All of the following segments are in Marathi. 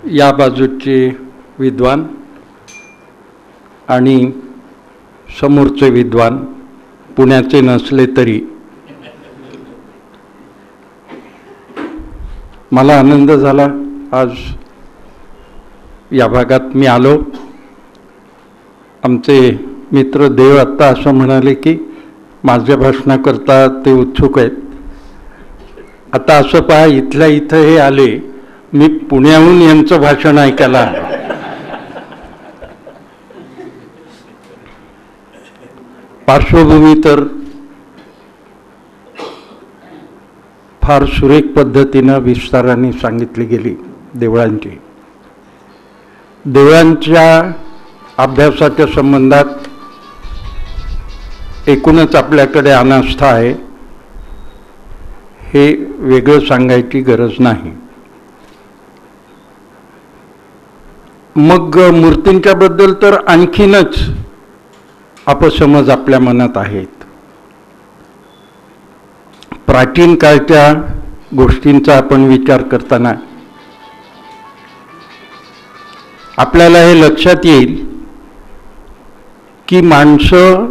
या बाजूचे विद्वान आणि समोरचे विद्वान पुण्याचे नसले तरी मला आनंद झाला आज या भागात मी आलो. आमचे मित्र देव आत्ता असं म्हणाले की माझ्या भाषणाकरता ते उत्सुक आहेत. आता असं पहा, इथल्या इथं हे आले, मी पुण्याहून यांचं भाषण ऐकायला आलो. पार्श्वभूमी तर फार सुरेख पद्धतीनं विस्ताराने सांगितली गेली देवळांची. देवळांच्या अभ्यासाच्या संबंधात एकूणच आपल्याकडे अनास्था आहे हे वेगळं सांगायची गरज नाही. मग मूर्तींच्या बद्दल तर आणखीनच अपसमज आपल्या मनात आहेत. प्राचीन काळच्या गोष्टींचा आपण विचार करताना आपल्याला हे लक्षात येईल की माणसं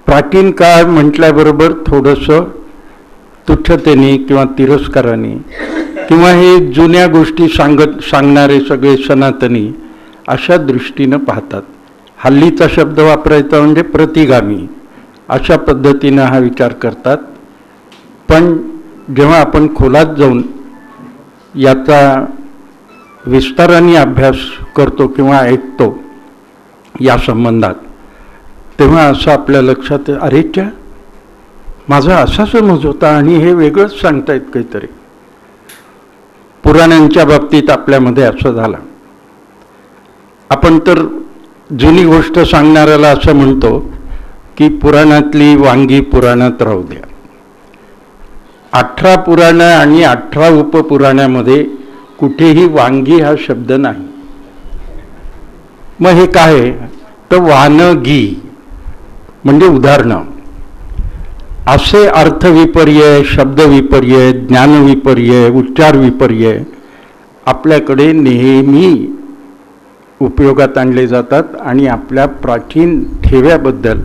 प्राचीन काळ म्हटल्याबरोबर थोडंसं तुच्छतेने किंवा तिरस्काराने किंवा हे जुन्या गोष्टी सांगणारे सगळे सनातनी अशा दृष्टीनं पाहतात. हल्लीचा शब्द वापरायचा म्हणजे प्रतिगामी अशा पद्धतीनं हा विचार करतात. पण जेव्हा आपण खोलात जाऊन याचा विस्ताराने अभ्यास करतो किंवा ऐकतो या संबंधात, तेव्हा असं आपल्या लक्षात अरे च्या माझा असा समज होता आणि हे वेगळंच सांगतायत काहीतरी. पुराणांच्या बाबतीत आपल्यामध्ये असं झालं. आपण तर जुनी गोष्ट सांगणाऱ्याला असं म्हणतो की पुराणातली वांगी पुराणात राहू द्या. 18 पुराणं आणि 18 उपपुराणामध्ये कुठेही वांगी हा शब्द नाही. मग हे काय तर वानगी म्हणजे उदाहरणं. असे अर्थविपर्य, शब्दविपर्य, ज्ञानविपर्य, उच्चार विपर्य आपल्याकडे नेहमी उपयोगात आणले जातात आणि आपल्या प्राचीन ठेव्याबद्दल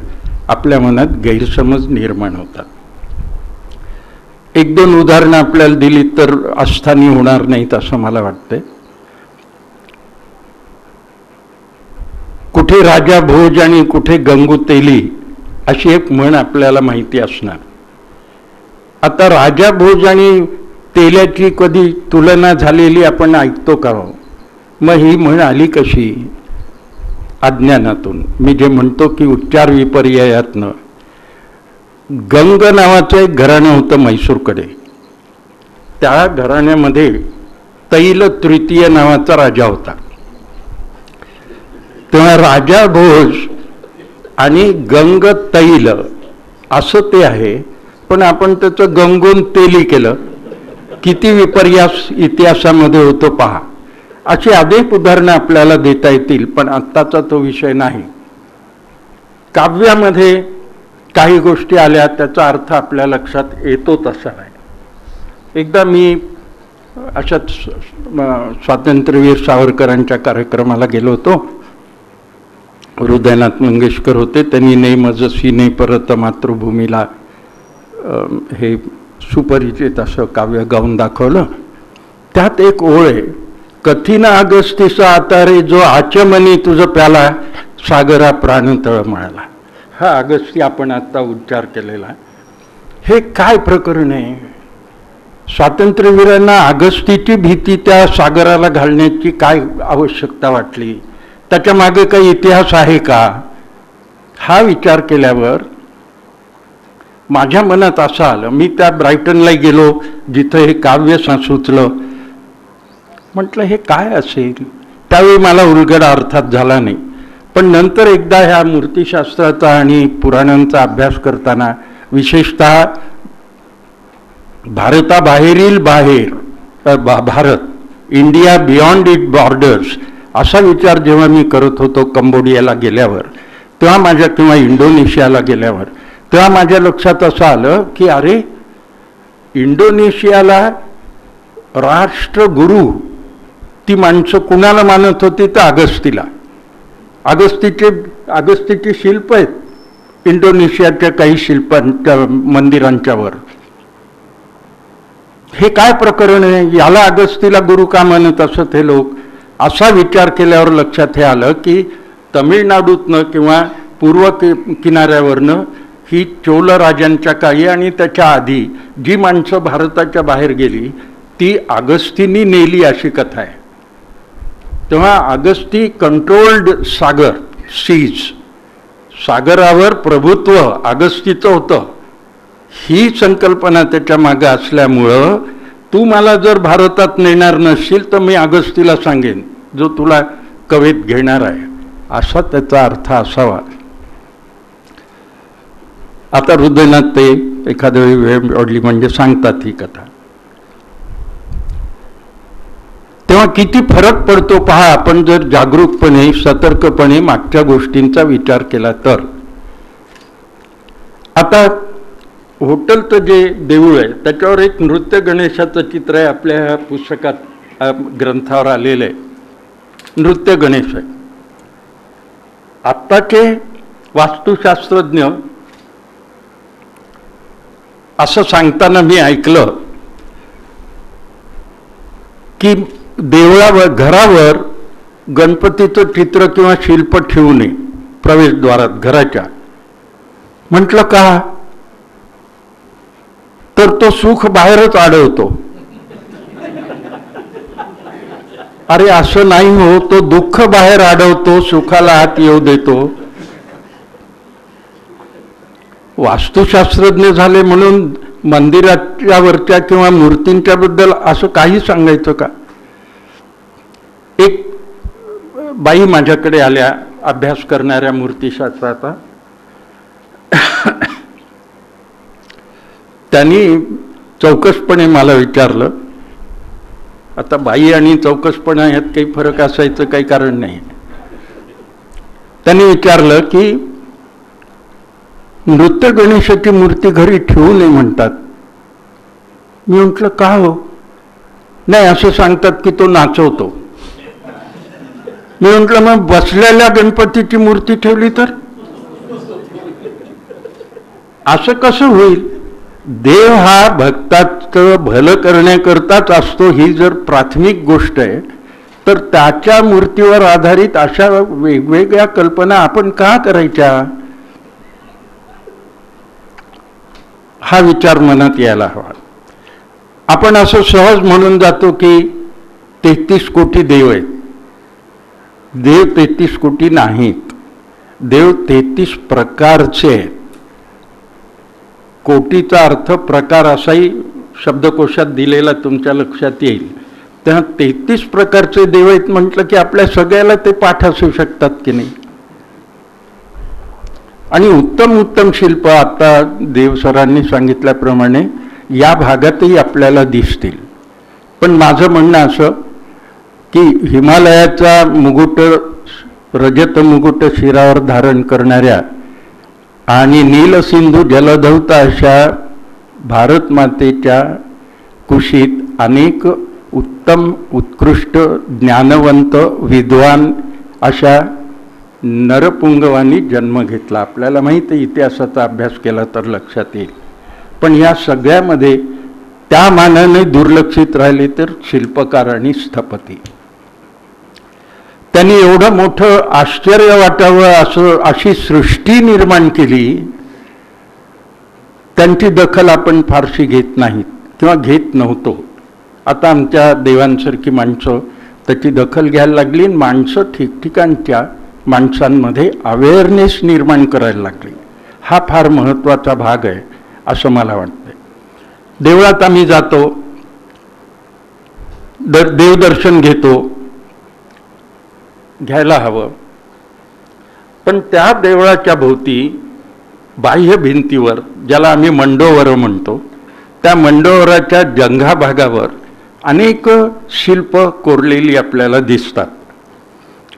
आपल्या मनात गैरसमज निर्माण होतात. 1-2 उदाहरणं आपल्याला दिली तर अस्थानी होणार नाहीत असं मला वाटतंय. कुठे राजा भोज आणि कुठे गंगू तेली अशी एक म्हण आपल्याला माहिती असणार. आता राजा भोज आणि तेल्याची कधी तुलना झालेली आपण ऐकतो का? मग ही म्हण आली कशी? अज्ञानातून. मी जे म्हणतो की उच्चार विपर्यायातनं. गंग नावाचं एक घराणं होतं म्हैसूरकडे. त्या घराण्यामध्ये तैल तृतीय नावाचा राजा होता. तेव्हा राजा भोज आणि गंग तैल असं ते आहे, पण आपण त्याचं गंगून तेली केलं. किती विपर्यास इतिहासामध्ये होतो पहा. अशी अनेक उदाहरणं आपल्याला देता येतील, पण आत्ताचा तो विषय नाही. काव्यामध्ये काही गोष्टी आल्या त्याचा अर्थ आपल्या लक्षात येतो तसा आहे. एकदा मी अशाच स्वातंत्र्यवीर सावरकरांच्या कार्यक्रमाला गेलो होतो. हृदयनाथ मंगेशकर होते. त्यांनी नाही मजसी नाही परत मातृभूमीला हे सुपरिचित असं काव्य गाऊन दाखवलं. त्यात एक ओळ आहे, कथिन अगस्तीचा आता रे जो आचमनी तुझं प्याला सागरा प्राण तळमळाला. हा अगस्ती आपण आता उच्चार केलेला. हे काय प्रकरण आहे? स्वातंत्र्यवीरांना अगस्तीची भीती त्या सागराला घालण्याची काय आवश्यकता वाटली? त्याच्या मागे काही इतिहास आहे का? हा विचार केल्यावर माझ्या मनात असं आलं. मी त्या ब्रायटनला गेलो जिथं हे काव्य सुचलं. म्हटलं हे काय असेल? त्यावेळी मला उलगडा अर्थात झाला नाही. पण नंतर एकदा ह्या मूर्तिशास्त्राचा आणि पुराणांचा अभ्यास करताना विशेषतः भारताबाहेरील Bharat, India beyond it borders असा विचार जेव्हा मी करत होतो कंबोडियाला गेल्यावर, तेव्हा माझ्या किंवा इंडोनेशियाला गेल्यावर, तेव्हा माझ्या लक्षात असं आलं की अरे इंडोनेशियाला राष्ट्रगुरू ती माणसं कुणाला मानत होती? तर अगस्तीला. अगस्तीचे शिल्प आहेत इंडोनेशियाच्या काही शिल्पांच्या मंदिरांच्या वर. हे काय प्रकरण आहे? याला अगस्तीला गुरु का मानत असत हे लोक? असा विचार केल्यावर लक्षात हे आलं की तमिळनाडूतनं किंवा पूर्व किनाऱ्यावरनं ही चोल राजांच्या काळी आणि त्याच्या आधी जी माणसं भारताच्या बाहेर गेली ती अगस्तींनी नेली अशी कथा आहे. तेव्हा अगस्ती कंट्रोल्ड सागर, सीज, सागरावर प्रभुत्व अगस्तीचं होतं. ही संकल्पना त्याच्या मागे असल्यामुळं तू मला जर भारतात नेणार नसशील तर मी अगस्तीला सांगेन जो तुला कवेत घेणार आहे, असा त्याचा अर्थ असावा. आता हृदयनाथ ते एखाद्या वेळी वेळ ओढली म्हणजे सांगतात ही कथा. तेव्हा किती फरक पडतो पहा, आपण जर जागरूकपणे सतर्कपणे मागच्या गोष्टींचा विचार केला तर. आता होटलचं जे देऊळ आहे त्याच्यावर एक नृत्य गणेशाचं चित्र आहे. आपल्या ह्या पुस्तकात ग्रंथावर आलेलं आहे. नृत्य गणेश आहे. आत्ताचे वास्तुशास्त्रज्ञ असं सांगताना मी ऐकलं की देवळावर, घरावर गणपतीचं चित्र किंवा शिल्प ठेवू नये प्रवेशद्वारात घराच्या. म्हटलं का? तर तो सुख बाहेरच अडवतो. अरे असं नाही हो, तो दुःख बाहेर अडवतो, सुखाला आत येऊ देतो. वास्तुशास्त्रज्ञ झाले म्हणून मंदिराच्या वरच्या किंवा मूर्तींच्या बद्दल असं काही सांगायचं का? एक बाई माझ्याकडे आल्या अभ्यास करणाऱ्या मूर्तिशास्त्राचा. त्यांनी चौकसपणे मला विचारलं. आता बाई आणि चौकसपणा ह्यात काही फरक असायचं काही कारण नाही. त्यांनी विचारलं की नृत्य गणेशाची मूर्ती घरी ठेवू नये म्हणतात. मी म्हटलं का हो? नाही असं सांगतात की तो नाचवतो. मी म्हटलं मग बसलेल्या गणपतीची मूर्ती ठेवली तर असं कसं होईल? देव हा भक्ताचं भलं करण्याकरताच असतो, ही जर प्राथमिक गोष्ट आहे तर त्याच्या मूर्तीवर आधारित अशा वेगवेगळ्या कल्पना आपण का करायच्या? हा विचार मनात यायला हवा. आपण असं सहज म्हणून जातो की 33 कोटी देव आहेत. देव 33 कोटी नाहीत. देव 33 प्रकारचे आहेत. कोटीचा अर्थ प्रकार असाही शब्दकोशात दिलेला तुमच्या लक्षात येईल. तेव्हा 33 प्रकारचे देव आहेत म्हटलं की आपल्या सगळ्याला ते पाठ असू शकतात की नाही? आणि उत्तम उत्तम शिल्प आता देवसरांनी सांगितल्याप्रमाणे या भागातही आपल्याला दिसतील. पण माझं म्हणणं असं की हिमालयाचा मुकुट, रजत मुकुट शिरावर धारण करणाऱ्या आणि नीलसिंधू जलधौत अशा भारत मातेच्या कुशीत अनेक उत्तम उत्कृष्ट ज्ञानवंत विद्वान अशा नरपुंगवांनी जन्म घेतला. आपल्याला माहिती आहे, इतिहासाचा अभ्यास केला तर लक्षात येईल. पण या सगळ्यामध्ये त्या मानाने दुर्लक्षित राहिले तर शिल्पकार आणि स्थपती. त्यांनी एवढं मोठं आश्चर्य वाटावं अशी सृष्टी निर्माण केली. त्यांची दखल आपण फारशी घेत नाहीत किंवा घेत नव्हतो. आता आमच्या देवांसारखी माणसं त्याची दखल घ्यायला लागली. माणसं ठिकठिकाणच्या माणसांमध्ये अवेअरनेस निर्माण करायला लागली. हा फार महत्त्वाचा भाग आहे असं मला वाटतं. देवळात आम्ही जातो, देवदर्शन घेतो, घ्यायला हवं. पण त्या देवळाच्या भोवती बाह्य भिंतीवर, ज्याला आम्ही मंडोवर म्हणतो, त्या मंडोवराच्या जंघा भागावर अनेक शिल्प कोरलेली आपल्याला दिसतात.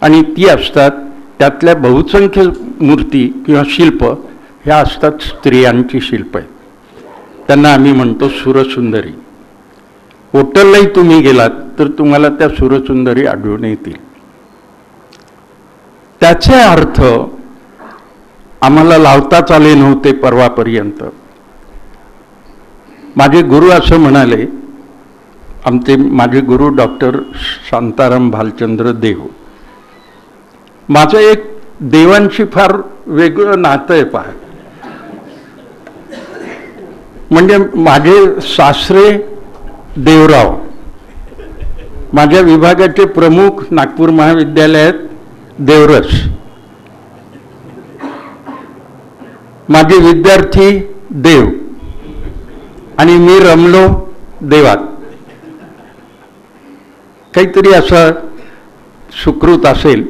आणि ती असतात, त्यातल्या बहुसंख्य मूर्ती किंवा शिल्प ह्या असतात स्त्रियांची शिल्प आहेत. त्यांना आम्ही म्हणतो सुरसुंदरी. होटललाही तुम्ही गेलात तर तुम्हाला त्या सुरसुंदरी आढळून येतील. त्याचे अर्थ आम्हाला लावताच आले नव्हते परवापर्यंत. माझे गुरु असं म्हणाले, माझे गुरु डॉक्टर शांताराम भालचंद्र देव. माझं एक देवांशी फार वेगळं नातं आहे पहा. म्हणजे माझे सासरे देवराव, माझ्या विभागाचे प्रमुख नागपूर महाविद्यालयात देवरस, माझे विद्यार्थी देव, आणि मी रमलो देवात. काहीतरी असं सुकृत असेल.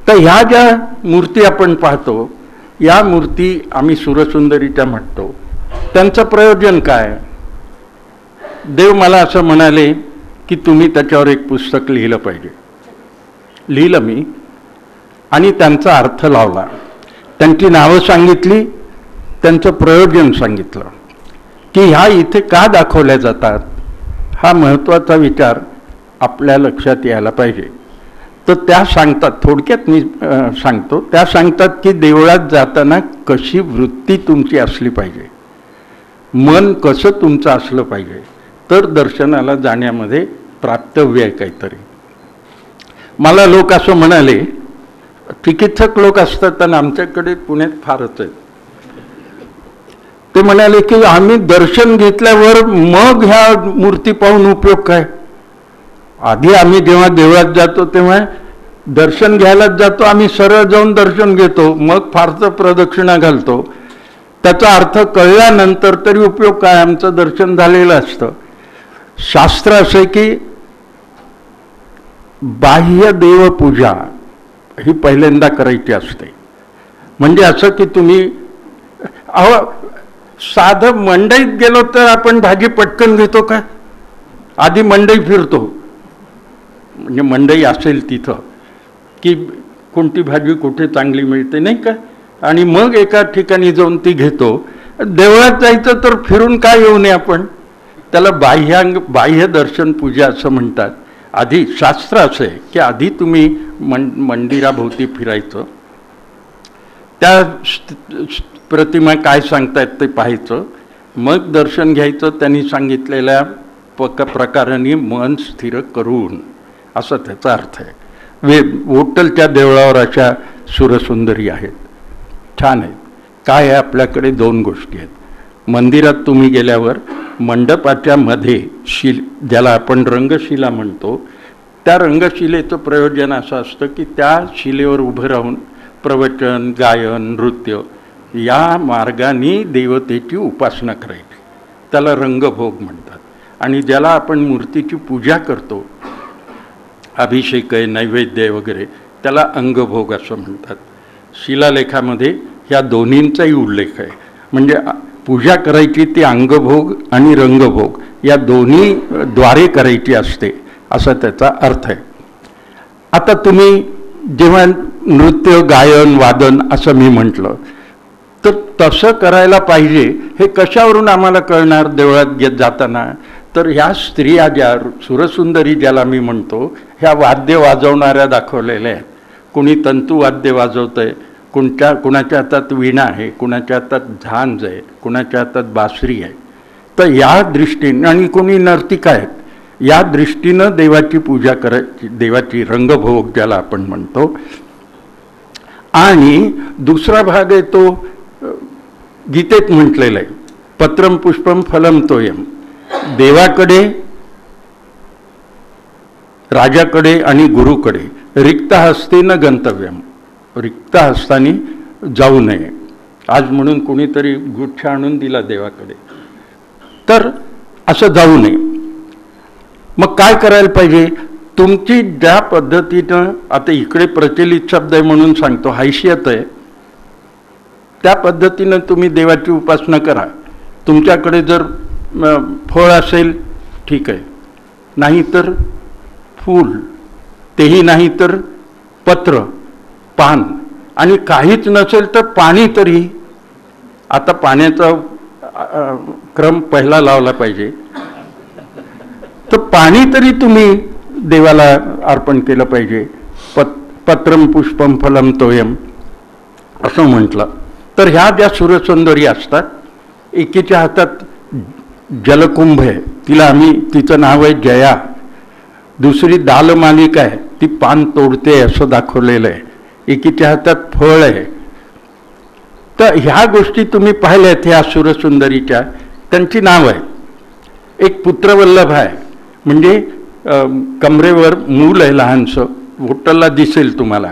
तर ह्या ज्या मूर्ती आपण पाहतो, या मूर्ती आम्ही सुरसुंदरीच्या म्हणतो. त्यांचं प्रयोजन काय? देव मला असं म्हणाले की तुम्ही त्याच्यावर एक पुस्तक लिहिलं पाहिजे. लिहिलं मी आणि त्यांचा अर्थ लावला, त्यांची नावं सांगितली, त्यांचं प्रयोजन सांगितलं की ह्या इथे का दाखवल्या जातात. हा महत्त्वाचा विचार आपल्या लक्षात यायला पाहिजे. तर त्या सांगतात, थोडक्यात मी सांगतो, त्या सांगतात की देवळात जाताना कशी वृत्ती तुमची असली पाहिजे, मन कसं तुमचं असलं पाहिजे, तर दर्शनाला जाण्यामध्ये प्राप्तव्य आहे काहीतरी. मला लोक असं म्हणाले, चिकित्सक लोक असतात आणि आमच्याकडे पुण्यात फारच आहेत, ते म्हणाले की आम्ही दर्शन घेतल्यावर मग ह्या मूर्ती पाहून उपयोग काय. आधी आम्ही जेव्हा देवळात जातो तेव्हा दर्शन घ्यायलाच जातो, आम्ही सरळ जाऊन दर्शन घेतो, मग फारचं प्रदक्षिणा घालतो. त्याचा अर्थ कळल्यानंतर तरी उपयोग काय, आमचं दर्शन झालेलं असतं. शास्त्र असं की बाह्य देवपूजा ही पहिल्यांदा करायची असते. म्हणजे असं की तुम्ही साधं मंडईत गेलो तर आपण भाजी पटकन घेतो का, आधी मंडई फिरतो. म्हणजे मंडई असेल तिथं की कोणती भाजी कुठे चांगली मिळते नाही का, आणि मग एका ठिकाणी जाऊन ती घेतो. देवळात जायचं तर फिरून काय येऊ नये आपण, त्याला बाह्य दर्शन पूजा असं म्हणतात. आधी शास्त्र असं आहे की आधी तुम्ही मंदिराभोवती फिरायचं, त्या प्रतिमा काय सांगतायत ते पाहायचं, मग दर्शन घ्यायचं त्यांनी सांगितलेल्या प्रकाराने मन स्थिर करून, असं त्याचा अर्थ आहे. होटलच्या देवळावर अशा सुरसुंदरी आहेत, छान आहेत. काय आहे, आपल्याकडे दोन गोष्टी आहेत. मंदिरात तुम्ही गेल्यावर मंडपाच्या मध्ये ज्याला आपण रंगशिला म्हणतो, त्या रंगशिलेचं प्रयोजन असं असतं की त्या शिलेवर उभं राहून प्रवचन, गायन, नृत्य या मार्गाने देवतेची उपासना करायची. त्याला रंगभोग म्हणतात. आणि ज्याला आपण मूर्तीची पूजा करतो, अभिषेक आहे, नैवेद्य वगैरे, त्याला अंगभोग असं म्हणतात. शिलालेखामध्ये ह्या दोन्हींचाही उल्लेख आहे. म्हणजे पूजा करायची ती अंगभोग आणि रंगभोग या दोन्ही द्वारे करायची असते, असा त्याचा अर्थ आहे. आता तुम्ही जेव्हा नृत्य, गायन, वादन असं मी म्हटलं, तर तसं करायला पाहिजे हे कशावरून आम्हाला कळणार देवळात जाताना. तर ह्या स्त्रिया ज्या सुरसुंदरी ज्याला मी म्हणतो, ह्या वाद्य वाजवणाऱ्या दाखवलेल्या आहेत. कुणी तंतुवाद्य वाजवतं आहे, कुणाच्या हातात वीणा आहे, कुणाच्या हातात झांज आहे, कुणाच्या हातात बासरी आहे. तर या दृष्टीने, आणि कोणी नर्तिका आहेत, या दृष्टीनं देवाची पूजा करायची, देवाची रंगभोग ज्याला आपण म्हणतो. आणि दुसरा भाग आहे तो गीतेत म्हटलेला आहे, पत्रम पुष्पम फलम तोयम. देवाकडे, राजाकडे आणि गुरुकडे रिक्त हस्ते न गंतव्यम, रिक्त हस्तानी जाऊ नये. आज म्हणून कोणीतरी गुच्छ आणून दिला देवाकडे, तर असं जाऊ नये. मग काय करायला पाहिजे, तुमची ज्या पद्धतीनं, आता इकडे प्रचलित शब्द आहे म्हणून सांगतो, हैसियत आहे, त्या पद्धतीनं तुम्ही देवाची उपासना करा. तुमच्याकडे जर फळ असेल ठीक आहे, नाही तर फूल, तेही नाही तर पत्र, पान, आणि काहीच नसेल तर पाणी तरी. आता पाण्याचा क्रम पहिला लावला पाहिजे. तर पाणी तरी तुम्ही देवाला अर्पण केलं पाहिजे. पत्रम पुष्पम फलम तोयम असं म्हटलं. तर ह्या ज्या सुरसुंदरी असतात, एकीच्या हातात जलकुंभ आहे, तिचं नाव आहे जया. दुसरी दालमालिका आहे, ती पान तोडते असं दाखवलेलं आहे. एकीच्या हातात फळ आहे. तर ह्या गोष्टी तुम्ही पाहिल्यात ह्या सुरसुंदरीच्या, त्यांची नाव आहे. एक पुत्रवल्लभ आहे, म्हणजे कमरेवर मूल आहे लहानसं, होटलला दिसेल तुम्हाला,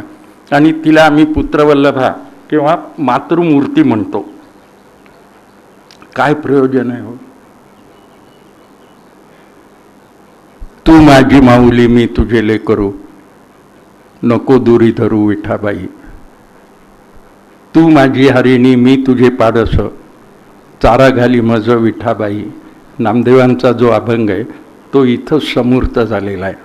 आणि तिला आम्ही पुत्रवल्लभा किंवा मातृमूर्ती म्हणतो. काय प्रयोजन आहे हो? तू माझी माऊली मी तुझे लेकरू, नको दुरी धरू विठाबाई. तू माझी हरिणी मी तुझे पाडस, चारा घाली मज विठाबाई. नामदेवांचा जो अभंग आहे तो इथं समूर्त झालेला आहे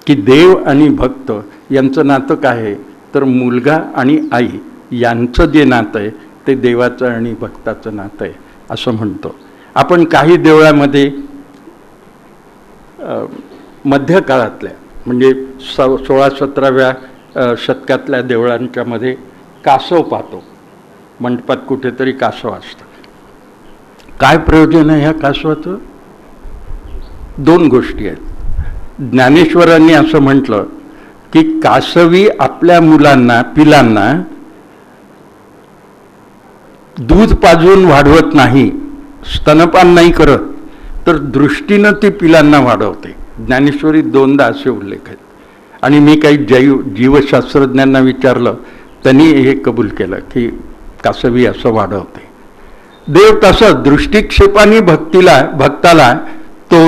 की देव आणि भक्त यांचं नातं काय आहे, तर मुलगा आणि आई यांचं जे नातं आहे ते देवाचं आणि भक्ताचं नातं आहे असं म्हणतो आपण. काही देवळामध्ये मध्यकाळातल्या म्हणजे 16-17व्या शतकातल्या देवळांच्यामध्ये कासव पाहतो. मंडपात कुठेतरी कासव असतं. काय प्रयोजन आहे ह्या कासवाचं? दोन गोष्टी आहेत. ज्ञानेश्वरांनी असं म्हटलं की कासवी आपल्या मुलांना पिलांना दूध पाजून वाढवत नाही, स्तनपान नाही करत, तर दृष्टीनं ती पिलांना वाढवते. ज्ञानेश्वरी 2दा असे उल्लेख आहेत. आणि मी काही जीवशास्त्रज्ञांना विचारलं, त्यांनी हे कबूल केलं की कासवी असं वाढवते. देव तसं दृष्टिक्षेपाने भक्ताला तो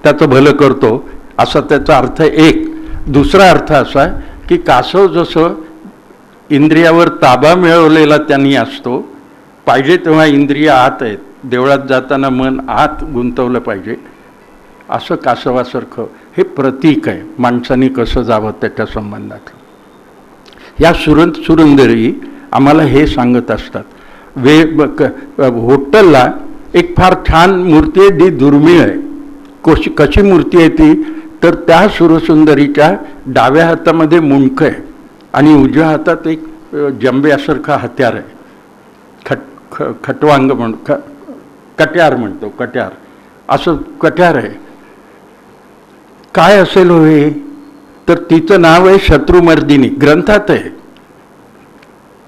त्याचं भलं करतो असा त्याचा अर्थ एक. दुसरा अर्थ असा की कासव जसं इंद्रियावर ताबा मिळवलेला त्यांनी असतो, पाहिजे तेव्हा इंद्रिय आत आहेत, देवळात जाताना मन आत गुंतवलं पाहिजे, असं कासवासारखं हे प्रतीक आहे माणसाने कसं जावं त्याच्या संबंधात. या सुरंदरी आम्हाला हे सांगत असतात. होटलला एक फार छान मूर्ती आहे, जी दुर्मिळ आहे. कशी मूर्ती आहे ती, तर त्या सुरसुंदरीच्या डाव्या हातामध्ये मुंडकं आहे आणि उजव्या हातात एक जंब्यासारखा हत्यार आहे. खटवांग कट्यार म्हणतो, कट्यार असं कट्यार आहे. काय असेल हो हे? तर तिचं नाव आहे शत्रुमर्दिनी. ग्रंथात आहे,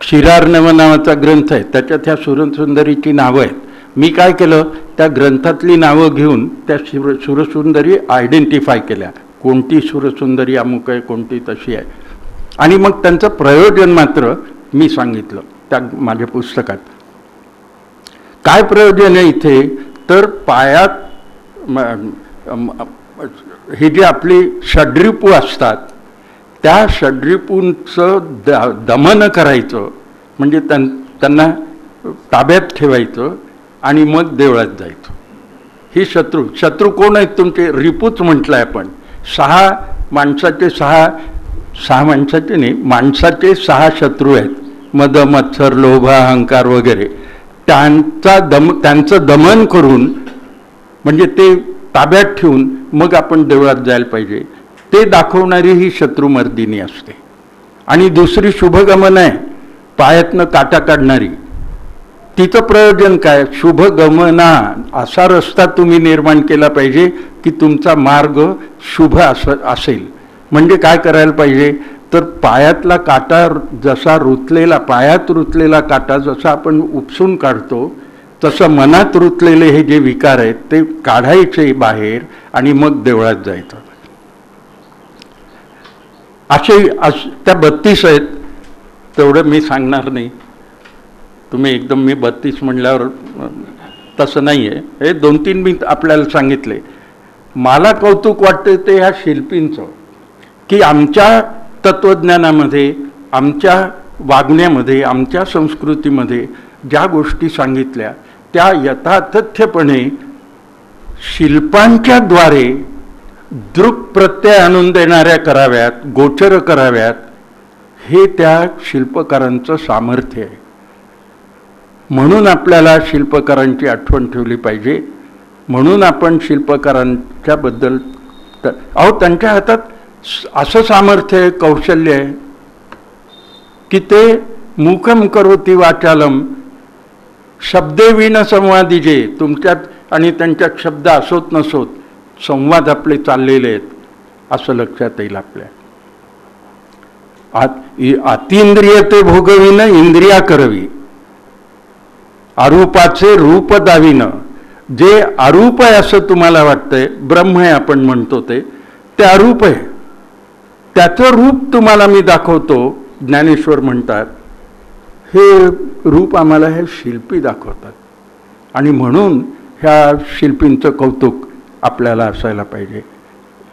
क्षीरार्णव नावाचा ग्रंथ आहे, त्याच्यात ह्या सुरसुंदरीची नावं आहेत. मी काय केलं, त्या ग्रंथातली नावं घेऊन त्या सुरसुंदरी आयडेंटिफाय केल्या, कोणती सुरसुंदरी अमुक आहे, कोणती तशी आहे. आणि मग त्यांचं प्रयोजन मात्र मी सांगितलं त्या माझ्या पुस्तकात. काय प्रयोजन आहे इथे, तर पायात हे जे आपली षड्रिपू असतात त्या षड्रिपूंचं दमन करायचं, म्हणजे त्यांना ताब्यात ठेवायचं आणि मग देवळात जायचं. ही शत्रू कोण आहेत तुमचे? रिपूच म्हटलंय आपण. सहा माणसाचे माणसाचे 6 शत्रू आहेत. मद, मत्सर, लोभ, अहंकार वगैरे. त्यांचं दमन करून, म्हणजे ते ताब्यात ठेवून मग आपण देवळात जायला पाहिजे, ते दाखवणारी ही शत्रुमर्दिनी असते. आणि दुसरी शुभगमन आहे, पायातनं काटा काढणारी. तिचं प्रयोजन काय? शुभगमना, असा रस्ता तुम्ही निर्माण केला पाहिजे की तुमचा मार्ग शुभ असेल. म्हणजे काय करायला पाहिजे, तर पायातला काटा जसा पायात रुतलेला काटा जसा आपण उपसून काढतो, तसं मनात रुतलेले हे जे विकार आहेत ते काढायचे बाहेर आणि मग देवळात जायचं. त्या 32 आहेत, तेवढं मी सांगणार नाही. तुम्ही एकदम मी 32 म्हणल्यावर तसं नाही आहे. हे 2-3 मी आपल्याला सांगितले. मला कौतुक वाटतं ते ह्या शिल्पींचं, की आमच्या तत्त्वज्ञानामध्ये, आमच्या वागण्यामध्ये, आमच्या संस्कृतीमध्ये ज्या गोष्टी सांगितल्या त्या यथातथ्यपणे शिल्पांच्या द्वारे दृक् प्रत्यय आणून देणाऱ्या कराव्यात, गोचर कराव्यात, हे त्या शिल्पकारांचं सामर्थ्य आहे. म्हणून आपल्याला शिल्पकारांची आठवण ठेवली पाहिजे. म्हणून आपण शिल्पकारांच्या बद्दल अहो त्यांच्या हातात असं सामर्थ्य आहे, कौशल्य आहे की ते मुखम करोति वाचालम शब्दे विण संवादी, जे तुमच्यात आणि त्यांच्यात शब्द असोत नसोत संवाद आपले चाललेले आहेत असं लक्षात येईल आपल्या. अतींद्रिय ते भोगविन इंद्रिया करवी, अरूपाचे रूप दाविनं. जे अरूप आहे असं तुम्हाला वाटतंय, ब्रह्म आहे आपण म्हणतो ते अरूप आहे, त्याचं रूप तुम्हाला मी दाखवतो. ज्ञानेश्वर म्हणतात हे रूप आम्हाला हे शिल्पी दाखवतात, आणि म्हणून ह्या शिल्पींचं कौतुक आपल्याला असायला पाहिजे.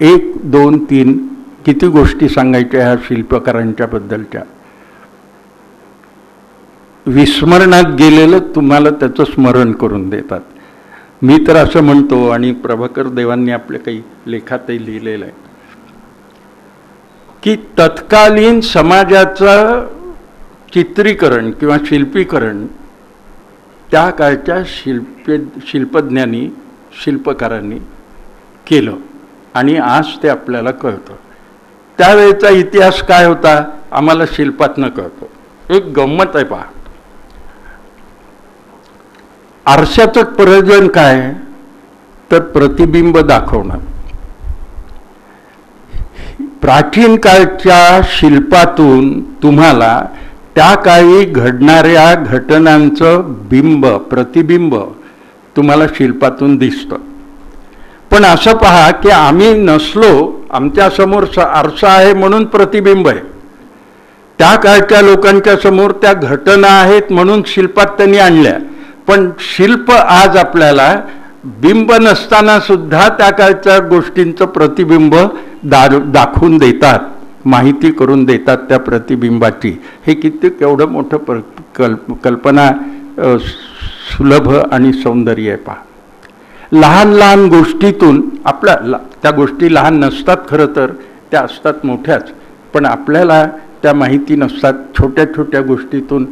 1, 2, 3 किती गोष्टी सांगायच्या ह्या शिल्पकारांच्या बद्दलच्या. विस्मरणात गेलेलं तुम्हाला त्याचं स्मरण करून देतात. मी तर असं म्हणतो, आणि प्रभाकर देवांनी आपल्या काही लेखातही लिहिलेलं आहे की तत्कालीन समाजाचं चित्रीकरण किंवा शिल्पीकरण त्या काळच्या शिल्पज्ञानी शिल्पकारांनी केलं, आणि आज ते आपल्याला कळतं. त्यावेळेचा इतिहास काय होता आम्हाला शिल्पातनं कळतो. एक गंमत आहे पहा. आरशाचं प्रयोजन काय तर प्रतिबिंब दाखवणं. प्राचीन काळच्या शिल्पातून तुम्हाला त्या काळी घडणाऱ्या घटनांचं बिंब, प्रतिबिंब तुम्हाला शिल्पातून दिसतं. पण असं पहा की आम्ही नसलो, आमच्यासमोर आरसा आहे म्हणून प्रतिबिंब आहे. त्या काळच्या लोकांच्या समोर त्या घटना आहेत म्हणून शिल्पात त्यांनी आणल्या. पण शिल्प आज आपल्याला बिंब नसताना सुद्धा त्या काळच्या गोष्टींचं प्रतिबिंब दाखवून देतात, माहिती करून देतात त्या प्रतिबिंबाची. हे किती केवढं मोठं कल्पना सुलभ आणि सौंदर्य आहे पहा. लहान लहान गोष्टीतून आपल्या त्या गोष्टी लहान नसतात, खरं तर त्या असतात मोठ्याच, पण आपल्याला त्या माहिती नसतात. छोट्या छोट्या गोष्टीतून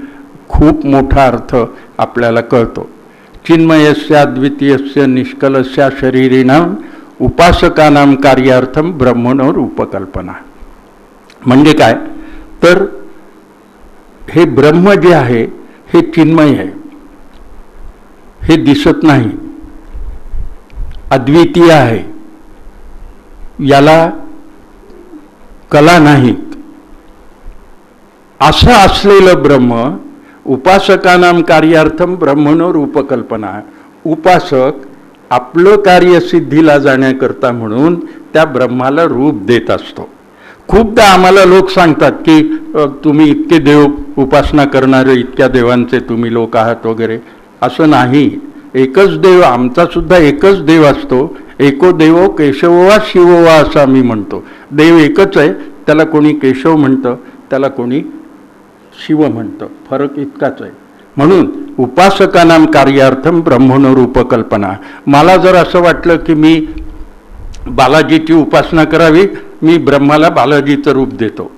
खूप मोठा अर्थ आपल्याला कळतो. चिन्मयस्य अद्वितीयस्य निष्कलस्य शरीरिणाम उपासकानाम कार्यार्थम ब्रह्मणो रूपकल्पना. म्हणजे काय तर हे ब्रह्म जे आहे हे चिन्मय आहे, हे दिसत नाही, अद्वितीय आहे, याला कला नाहीत. असं असलेलं ब्रह्म उपासकानाम कार्यार्थम ब्रह्मणो रूपकल्पना. उपासक आपलं कार्य सिद्धीला जाण्याकरता म्हणून त्या ब्रह्माला रूप देत असतो. खूपदा आम्हाला लोक सांगतात की तुम्ही इतके देव उपासना करणारे, इतक्या देवांचे तुम्ही लोक आहात वगैरे. असं नाही. एकच देव, आमचा सुद्धा एकच देव असतो. एको देवो केशव वा शिव वा असं आम्ही म्हणतो. देव एकच आहे, त्याला कोणी केशव म्हणतं, त्याला कोणी शिव म्हणतं. फरक इतकाच आहे. म्हणून उपासकानाम कार्यार्थम ब्रह्मणो रूपकल्पना. मला जर असं वाटलं की मी बालाजीची उपासना करावी, मी ब्रह्माला बालाजीचं रूप देतो.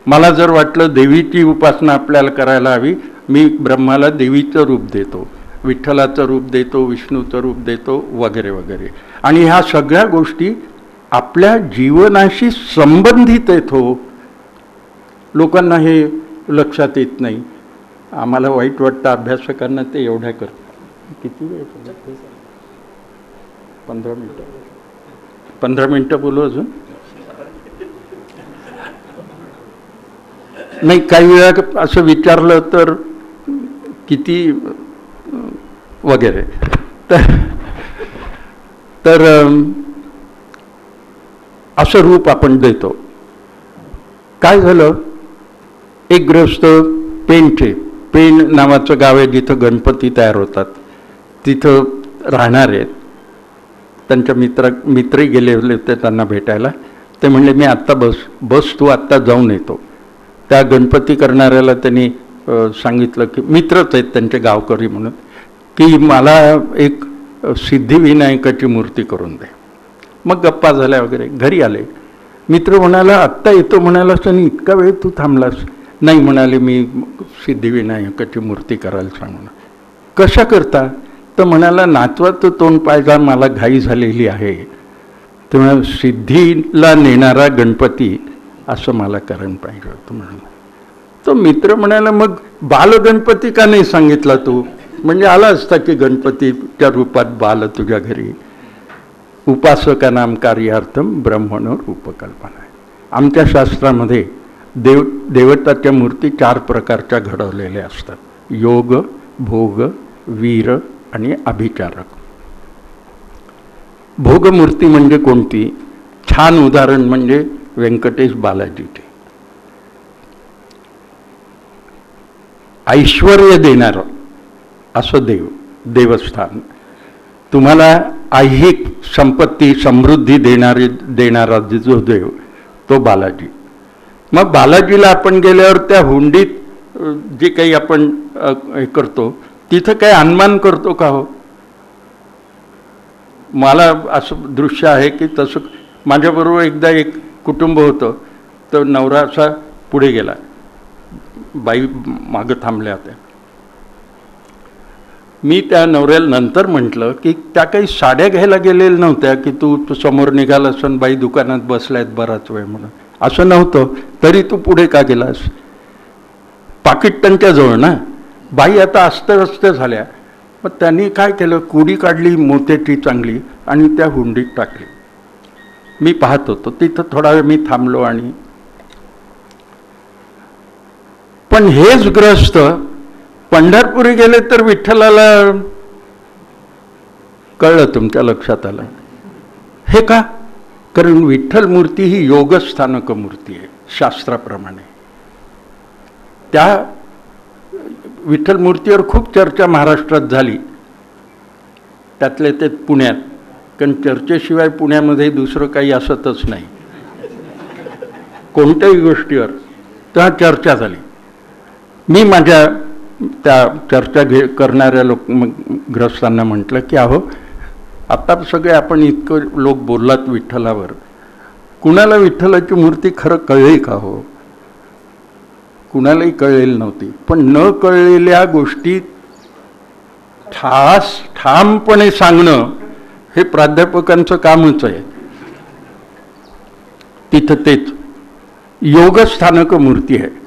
मला जर वाटलं देवीची उपासना आपल्याला करायला हवी, मी ब्रह्माला देवीचं रूप देतो, विठ्ठलाचं रूप देतो, विष्णूचं रूप देतो वगैरे वगैरे. आणि ह्या सगळ्या गोष्टी आपल्या जीवनाशी संबंधित आहेत. हो, लोकांना हे लक्षात येत नाही. आम्हाला वाईट वाटतं अभ्यासकांना, ते एवढ्या करतात. किती वेळ? 15 मिनटं. 15 मिनटं बोलू अजून? नाही, काही वेळा असं विचारलं तर किती वगैरे. तर असं रूप आपण देतो. काय झालं, एक गृहस्थ पेण नावाचं गाव आहे जिथं गणपती तयार होतात, तिथं राहणार आहेत. त्यांच्या मित्रही गेले होते त्यांना भेटायला. ते म्हणले मी आत्ता बस तू आत्ता जाऊन येतो. त्या गणपती करणाऱ्याला त्यांनी सांगितलं की मित्रच आहेत त्यांचे गावकरी म्हणून, की मला एक सिद्धिविनायकाची मूर्ती करून दे. मग गप्पा झाल्या वगैरे. घरी आले. मित्र म्हणाला आत्ता येतो म्हणालास आणि इतका वेळ तू थांबलास? नाही म्हणाले, मी सिद्धिविनायकाची मूर्ती करायला सांगून. कशा करता? तर म्हणाला नातवाचं तोंड पाहायला मला घाई झालेली आहे, तेव्हा सिद्धीला नेणारा गणपती असं मला कारण पाहिजे होतं म्हणाला. तो मित्र म्हणाला मग बालगणपती का नाही सांगितला तू, म्हणजे आला असता की गणपतीच्या रूपात बाल तुझ्या घरी. उपासकानाम कार्यार्थम ब्रह्मणो रूपकल्पना. आमच्या शास्त्रामध्ये देवताच्या मूर्ती 4 प्रकारच्या घडवलेल्या असतात: योग, भोग, वीर आणि अभिचारक. भोगमूर्ती म्हणजे कोणती? छान उदाहरण म्हणजे व्यंकटेश बालाजीचे. ऐश्वर्य देणारं असं देवस्थान, तुम्हाला ऐहिक संपत्ती समृद्धी देणारा जो देव तो बालाजी. मग बालाजीला आपण गेल्यावर त्या हुंडीत जे काही आपण हे करतो तिथं काही अनुमान करतो का हो? मला असं दृश्य आहे की तसं माझ्याबरोबर एकदा एक कुटुंब होतं, तर नवरा असा पुढे गेला, बाई मागं थांबल्या होत्या. मी त्या नवऱ्याला नंतर म्हटलं की त्या काही साड्या घ्यायला गेलेल्या नव्हत्या की तू समोर निघाला असून बाई दुकानात बसल्यात बराच वेळ म्हणून, असं नव्हतं. तरी तू पुढे का गेलास? पाकिट त्यांच्याजवळ ना. बाई आता अस्ताव्यस्त झाल्या. मग त्यांनी काय केलं, कुडी काढली मोत्याची चांगली आणि त्या हुंडीत टाकली. मी पाहत होतो. तिथं थोडा वेळ मी थांबलो. आणि पण हेच ग्रस्त पंढरपुरी गेले तर विठ्ठलाला कळलं, तुमच्या लक्षात आलं हे का? कारण विठ्ठल मूर्ती ही योगस्थानक मूर्ती आहे शास्त्राप्रमाणे. त्या विठ्ठल मूर्तीवर खूप चर्चा महाराष्ट्रात झाली, त्यातले ते पुण्यात. कारण चर्चेशिवाय पुण्यामध्ये दुसरं काही असतच नाही कोणत्याही गोष्टीवर. तेव्हा चर्चा झाली. मी माझ्या त्या चर्चा करणाऱ्या ग्रस्तांना म्हटलं की अहो, आता सगळे आपण इतकं लोक बोललात विठ्ठलावर, कुणाला विठ्ठलाची मूर्ती खरं कळली का हो? कुणालाही कळलेली नव्हती. पण न कळलेल्या गोष्टी ठामपणे सांगणं हे प्राध्यापकांचं कामच आहे. तिथं तेच योगस्थानक मूर्ती आहे.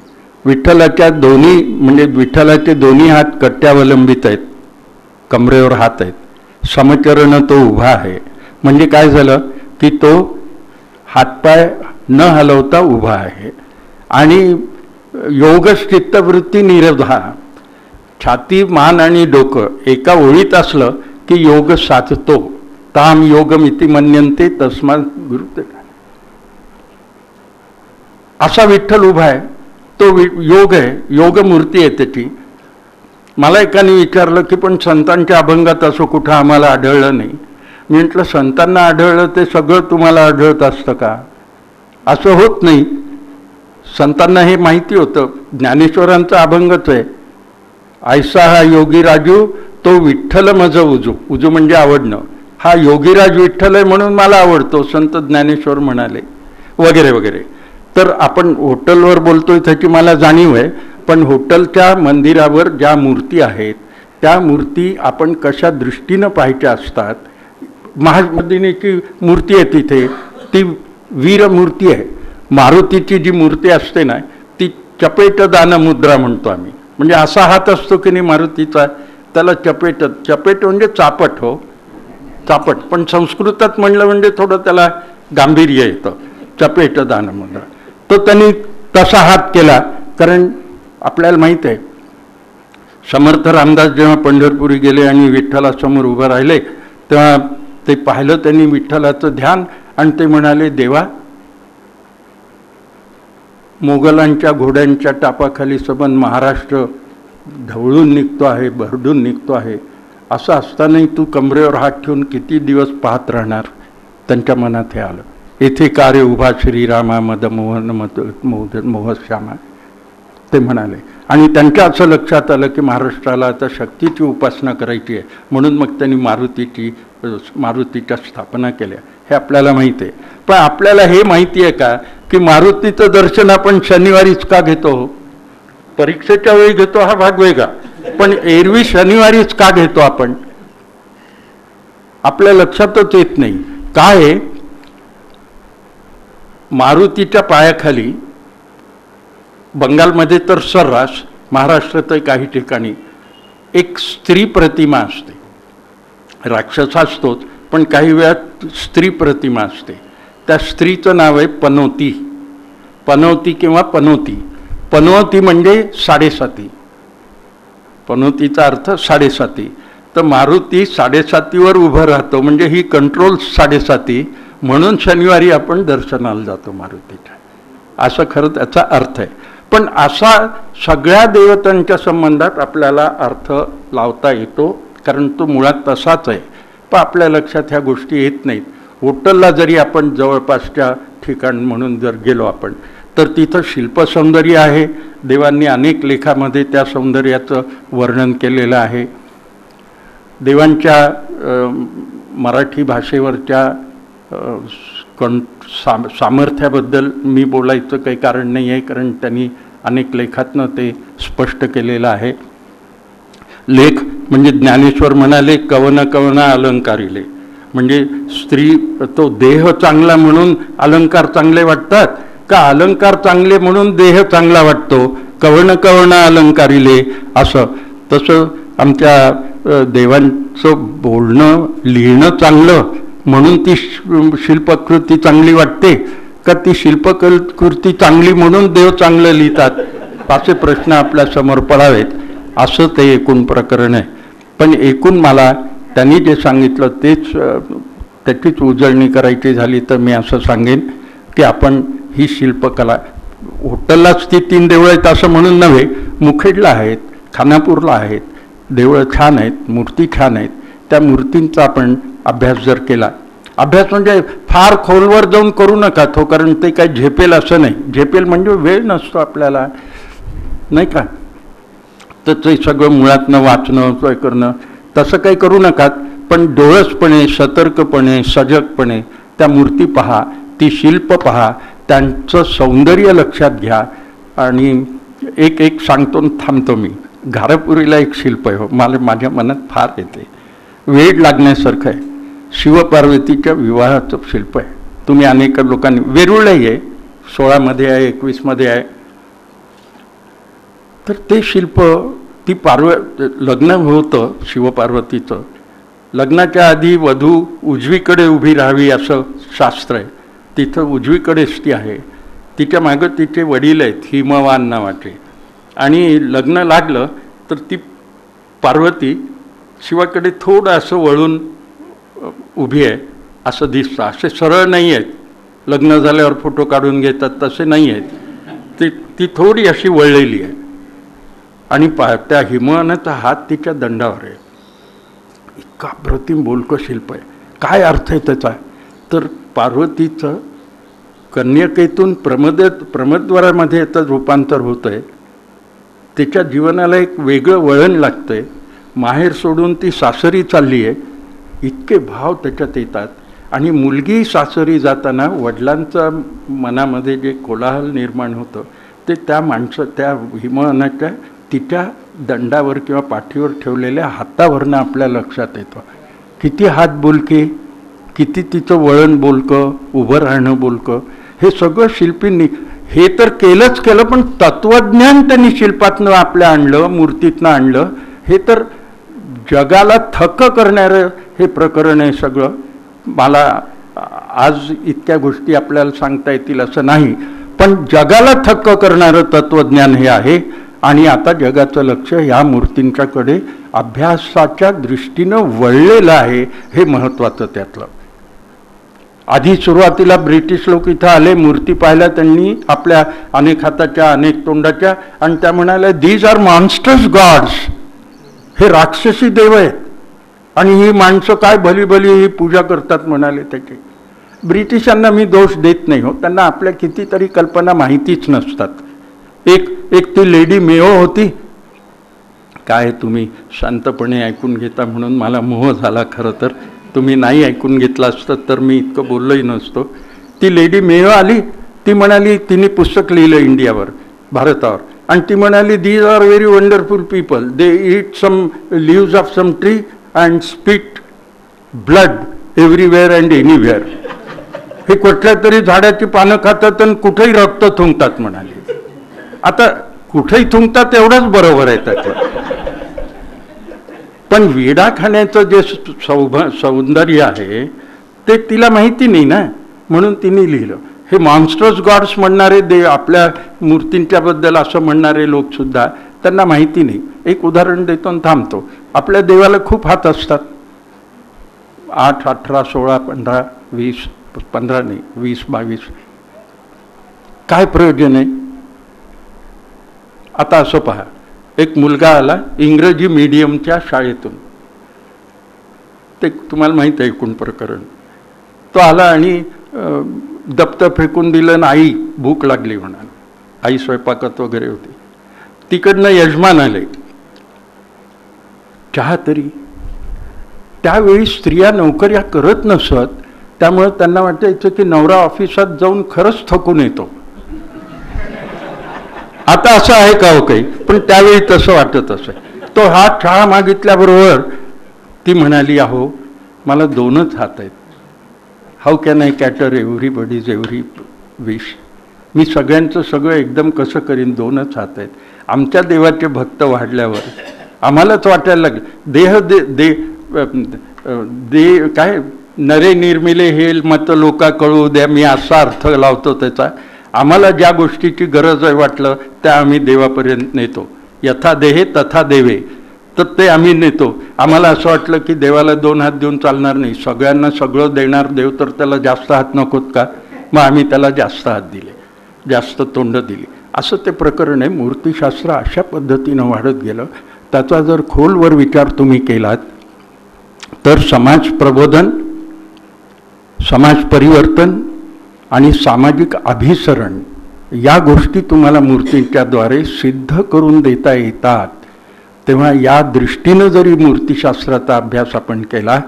विठ्ठलाच्या दोन्ही म्हणजे विठ्ठलाचे दोन्ही हात कट्ट्यावलंबित आहेत, कमरेवर हात आहेत, समचरण तो उभा आहे. म्हणजे काय झालं की तो हातपाय न हलवता उभा आहे. आणि योगश्चित्तवृत्ती निरोधा, छाती मान आणि डोकं एका ओळीत असलं की योग साधतो. ताम योगमिति मन्यन्ते तस्मात् गुरुते. असा विठ्ठल उभा आहे. तो योग आहे, योगमूर्ती आहे त्याची. मला एकाने विचारलं की पण संतांच्या अभंगात असं कुठं आम्हाला आढळलं नाही. मी म्हटलं संतांना आढळलं ते सगळं तुम्हाला आढळत असतं का? असं होत नाही. संतांना हे माहिती होतं. ज्ञानेश्वरांचा अभंगच आहे, ऐसा हा योगीराजू तो विठ्ठल मज उजू. उजू म्हणजे आवडणं. हा योगीराज विठ्ठल आहे म्हणून मला आवडतो, संत ज्ञानेश्वर म्हणाले, वगैरे वगैरे. तर आपण हॉटेलवर बोलतोय त्याची मला जाणीव आहे. पण हॉटेलच्या मंदिरावर ज्या मूर्ती आहेत त्या मूर्ती आपण कशा दृष्टीनं पाहायच्या असतात. महामदिनीची मूर्ती आहे तिथे, ती वीरमूर्ती आहे. मारुतीची जी मूर्ती असते ना ती चपेटदान मुद्रा म्हणतो आम्ही. म्हणजे असा हात असतो की नाही मारुतीचा, त्याला चपेट म्हणजे चापट. हो, चापट. पण संस्कृतात म्हणलं म्हणजे थोडं त्याला गांभीर्य येतं. चपेटदान मुद्रा. तो त्यांनी तसा हात केला. कारण आपल्याला माहीत आहे समर्थ रामदास जेव्हा पंढरपुरी गेले आणि विठ्ठलासमोर उभं राहिले तेव्हा ते पाहिलं त्यांनी विठ्ठलाचं ध्यान. आणि ते म्हणाले, देवा, मोगलांच्या घोड्यांच्या टापाखाली सबंध महाराष्ट्र ढवळून निघतो आहे, भरडून निघतो आहे. असं असतानाही तू कमरेवर हात ठेवून किती दिवस पाहत राहणार? त्यांच्या मनात हे आलं. येथे कार्य उभा श्रीरामा मदमोहन मोहश्यामा ते म्हणाले. आणि त्यांच्या असं लक्षात आलं की महाराष्ट्राला आता शक्तीची उपासना करायची आहे. म्हणून मग त्यांनी मारुतीच्या स्थापना केल्या. हे आपल्याला माहिती आहे. पण आपल्याला हे माहिती आहे का की मारुतीचं दर्शन आपण शनिवारीच का घेतो? परीक्षेच्या वेळी घेतो हा भाग वेगळा, पण एरवी शनिवारीच का घेतो आपण? आपल्या लक्षातच येत नाही. काय मारुतीच्या पायाखाली बंगालमध्ये तर सर्रास, महाराष्ट्रातही काही ठिकाणी एक स्त्री प्रतिमा असते. राक्षस असतोच, पण काही वेळात स्त्री प्रतिमा असते. त्या स्त्रीचं नाव आहे पनोती. पनोती किंवा पनोती. पनोती म्हणजे साडेसाती. पनोतीचा अर्थ साडेसाती. तर मारुती साडेसातीवर उभं राहतो, म्हणजे ही कंट्रोल साडेसाती, म्हणून शनिवारी आपण दर्शनाला जातो मारुतीच्या. असं खरं त्याचा अर्थ आहे. पण असा सगळ्या देवतांच्या संबंधात आपल्याला अर्थ लावता येतो, कारण तो मुळात तसाच आहे. पण आपल्या लक्षात ह्या गोष्टी येत नाहीत. हॉटेलला जरी आपण जवळपासच्या ठिकाण म्हणून जर गेलो आपण, तर तिथं शिल्पसौंदर्य आहे. देवांनी अनेक लेखामध्ये त्या सौंदर्याचं वर्णन केलेलं आहे. देवांच्या मराठी भाषेवरच्या सामर्थ्याबद्दल मी बोलायचं काही कारण नाही आहे, कारण त्यांनी अनेक लेखातनं ते स्पष्ट केलेलं आहे. लेख म्हणजे ज्ञानेश्वर म्हणाले, कवन कवना अलंकारिले. म्हणजे स्त्री तो देह चांगला म्हणून अलंकार चांगले वाटतात का अलंकार चांगले म्हणून देह चांगला वाटतो? कवण कवना अलंकारिले असं. तसं आमच्या देवांचं बोलणं लिहिणं चांगलं म्हणून ती शिल्पकृती चांगली वाटते का ती शिल्पकृती चांगली म्हणून देव चांगलं लिहितात? असे प्रश्न आपल्या समोर पडावेत. असं ते एकूण प्रकरण आहे. पण एकूण मला त्यांनी जे सांगितलं त्याचीच उजळणी करायची झाली तर मी असं सांगेन की आपण ही शिल्पकला, हॉटेललाच ती 3 देवळं आहेत असं म्हणून नव्हे, मुखेडला आहेत, खानापूरला आहेत, देवळं छान आहेत, मूर्ती छान आहेत. त्या मूर्तींचा आपण अभ्यास जर केला, अभ्यास म्हणजे फार खोलवर जाऊन करू नका तो, कारण ते काही झेपेल असं नाही. झेपेल म्हणजे वेळ नसतो आपल्याला, नाही का? तर ते सगळं मुळातनं वाचणं सोय करणं तसं काही करू नका. पण डोळसपणे, सतर्कपणे, सजगपणे त्या मूर्ती पहा, ती शिल्प पहा, त्यांचं सौंदर्य लक्षात घ्या. आणि एक सांगतो थांबतो मी. घारापुरीला एक शिल्प आहे, हो, मला माझ्या मनात फार येते, वेळ लागण्यासारखं आहे. शिवपार्वतीच्या विवाहाचं शिल्प आहे. तुम्ही अनेक लोकांनी, वेरूळही आहे, 16 आहे, 21 आहे. तर ते शिल्प, ती लग्न होतं शिवपार्वतीचं. लग्नाच्या आधी वधू उजवीकडे उभी राहावी असं शास्त्र आहे. तिथं उजवीकडेच ती आहे. तिच्या मागं तिचे वडील आहेत हिमवान नावाचे. आणि लग्न लागलं तर ती पार्वती शिवाकडे थोडं असं वळून उभी आहे असं दिसतं. असे सरळ नाही आहेत, लग्न झाल्यावर फोटो काढून घेतात तसे नाही आहेत. ती थोडी अशी वळलेली आहे. आणि त्या हिमवानाचा हात तिच्या दंडावर आहे. इतका अप्रतिम बोलकं शिल्प आहे. काय अर्थ आहे त्याचा? तर पार्वतीचं कन्यकेतून प्रमद्वारामध्ये याचं रूपांतर होतं आहे. तिच्या जीवनाला एक वेगळं वळण लागतं आहे. माहेर सोडून ती सासरी चालली आहे, इतके भाव त्याच्यात येतात. आणि मुलगी सासरी जाताना वडिलांच्या मनामध्ये जे कोलाहल निर्माण होतं ते त्या हिमवानाच्या तिच्या दंडावर किंवा पाठीवर ठेवलेल्या हातावरनं आपल्या लक्षात येतं. किती हात बोलके, किती तिचं वळण बोलकं, उभं राहणं बोलकं, हे सगळं शिल्पींनी हे तर केलंच केलं. पण तत्त्वज्ञान त्यांनी शिल्पातनं आपल्या आणलं, मूर्तीतनं आणलं. हे तर जगाला थक्क करणारं हे प्रकरण आहे सगळं. मला आज इतक्या गोष्टी आपल्याला सांगता येतील असं नाही, पण जगाला थक्क करणारं तत्त्वज्ञान हे आहे. आणि आता जगाचं लक्ष ह्या मूर्तींच्याकडे अभ्यासाच्या दृष्टीनं वळलेलं आहे, हे महत्त्वाचं त्यातलं. आधी सुरुवातीला ब्रिटिश लोक इथं आले, मूर्ती पाहिल्या त्यांनी आपल्या अनेक हाताच्या अनेक तोंडाच्या, आणि त्या म्हणाल्या दीज आर मॉन्स्टर्स गॉड्स, हे राक्षसी देव आहेत आणि ही माणसं काय भली भली ही पूजा करतात म्हणाले त्याची. ब्रिटिशांना मी दोष देत नाही हो, त्यांना आपल्या कितीतरी कल्पना माहितीच नसतात. एक ती लेडी मेओ होती. काय तुम्ही शांतपणे ऐकून घेता म्हणून मला मोह झाला. खरं तर तुम्ही नाही ऐकून घेतलं असतं तर मी इतकं बोललोही नसतो. ती लेडी मेओ आली, ती म्हणाली, तिने पुस्तक लिहिलं इंडियावर, भारतावर, आणि ती म्हणाली these are very wonderful people, they eat some leaves of some tree and spit blood everywhere and anywhere. हे कुठल्या तरी झाडाची पानं खातात आणि कुठेही रक्त थुंकतात म्हणाले. आता कुठेही थुंकतात एवढंच बरोबर आहे त्याचं, पण विडा खाण्याचं जे सौंदर्य आहे ते तिला माहिती नाही ना, म्हणून तिने लिहिलं. हे मॉन्स्टर्स गॉड्स म्हणणारे देव, आपल्या मूर्तींच्या बद्दल असं म्हणणारे लोक सुद्धा, त्यांना माहिती नाही. एक उदाहरण देतो आणि थांबतो. आपल्या देवाला खूप हात असतात, 8, 18, 16, 15, 20, 15 नाही 20, 22. काय प्रयोजन आहे? आता असं पहा, एक मुलगा आला इंग्रजी मीडियमच्या शाळेतून, ते तुम्हाला माहीत आहे एकूण प्रकरण. तो आला आणि दप्तर फेकून दिलं आणि आई भूक लागली म्हणाल. आई स्वयंपाकात वगैरे होती. तिकडनं यजमान आले, चहा तरी. त्यावेळी स्त्रिया नोकऱ्या करत नसत, त्यामुळे त्यांना वाटायचं की नवरा ऑफिसात जाऊन खरंच थकून येतो. आता असं आहे का हो काही, पण त्यावेळी तसं वाटत असे. तो हा चहा मागितल्याबरोबर ती म्हणाली, अहो मला 2च हात आहेत, how can I cater everybody's every wish. मी सगळ्यांचं सगळं एकदम कसं करीन, 2च हात आहेत. आमच्या देवाचे भक्त वाढल्यावर आम्हालाच वाटायला लागलं, देह दे दे दे काय नरे निर्मिले हे मत लोका कळू द्या, मी असा अर्थ लावतो त्याचा. आम्हाला ज्या गोष्टीची गरज आहे वाटलं त्या आम्ही देवापर्यंत नेतो. यथा देहे तथा देवे, तर ते आम्ही नेतो. आम्हाला असं वाटलं की देवाला 2 हात देऊन चालणार नाही, सगळ्यांना सगळं देणार देव, तर त्याला जास्त हात नकोत का? मग आम्ही त्याला जास्त हात दिले, जास्त तोंड दिली. असं ते प्रकरण आहे. मूर्तिशास्त्र अशा पद्धतीनं वाढत गेलं. त्याचा जर खोलवर विचार तुम्ही केलात तर समाज प्रबोधन, समाज परिवर्तन आणि सामाजिक अभिसरण या गोष्टी तुम्हाला मूर्तींच्याद्वारे सिद्ध करून देता येतात. तेव्हा या दृष्टीनं जरी मूर्तिशास्त्राचा अभ्यास आपण केला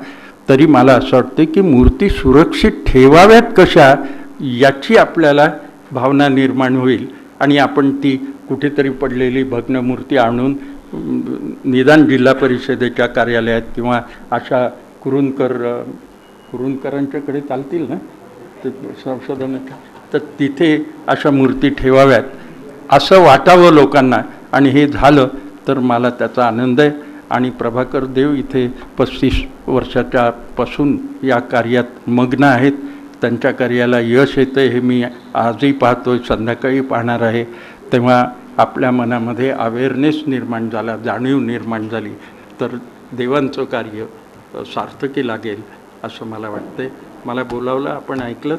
तरी मला असं वाटतं की मूर्ती सुरक्षित ठेवाव्यात कशा याची आपल्याला भावना निर्माण होईल आणि आपण ती कुठेतरी पडलेली भग्न मूर्ती आणून निदान जिल्हा परिषदेच्या कार्यालयात किंवा अशा कुरुंदकरांच्याकडे चालतील ना ते संशोधनाच्या, तर तिथे अशा मूर्ती ठेवाव्यात असं वाटावं लोकांना. आणि हे झालं तर मला त्याचा आनंद आहे. आणि प्रभाकर देव इथे 35 वर्षाच्या पासून या कार्यात मग्न आहेत. त्यांच्या कार्याला यश येतं हे मी आजही पाहतोय, संध्याकाळी पाहणार आहे. तेव्हा आपल्या मनामध्ये अवेअरनेस निर्माण झाला, जाणीव निर्माण झाली तर देवांचं कार्य सार्थकी लागेल असं मला वाटतंय. मला बोलावलं, आपण ऐकलं.